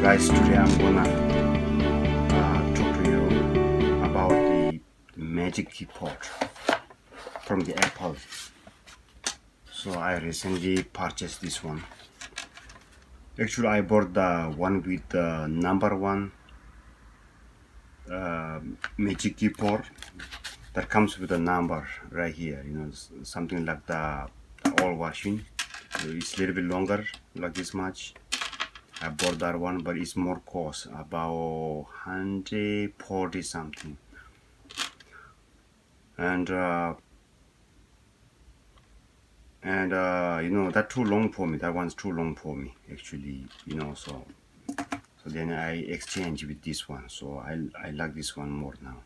Guys, today I'm gonna talk to you about the magic keyboard from the Apple. So I recently purchased this one. Actually, I bought the one with the number one magic keyboard that comes with a number right here. Something like the old version. It's a little bit longer, like this much. I bought that one, but it's more cost, about 140 something. And that's too long for me. That one's too long for me, actually. So then I exchange with this one. So I like this one more now.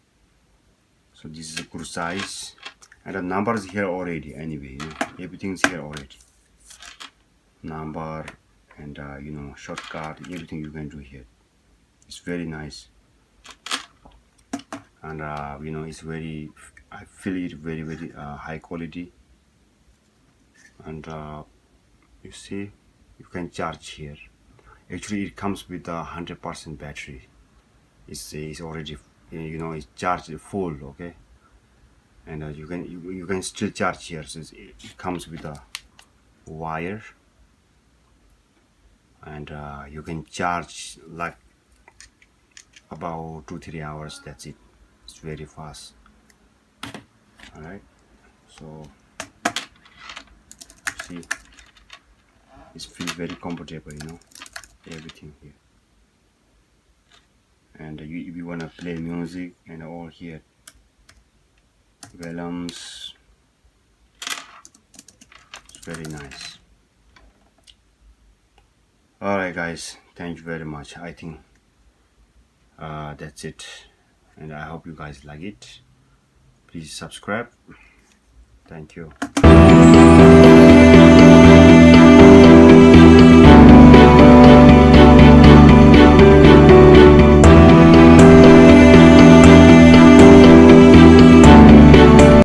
So this is a good size, and the numbers here already. Anyway, everything's here already. Number and shortcut, everything you can do here. It's very nice, and it's very. I feel it very high quality, and you see, you can charge here. Actually, it comes with a 100% battery. It's already it's charged full, okay, and you can still charge here since it comes with a wire, and you can charge like about 2-3 hours. That's it. It's very fast. All right, so see, it feels very comfortable, everything here. And if you want to play music and all here, volumes, it's very nice. Alright guys, thank you very much. I think that's it, and I hope you guys like it. Please subscribe. Thank you.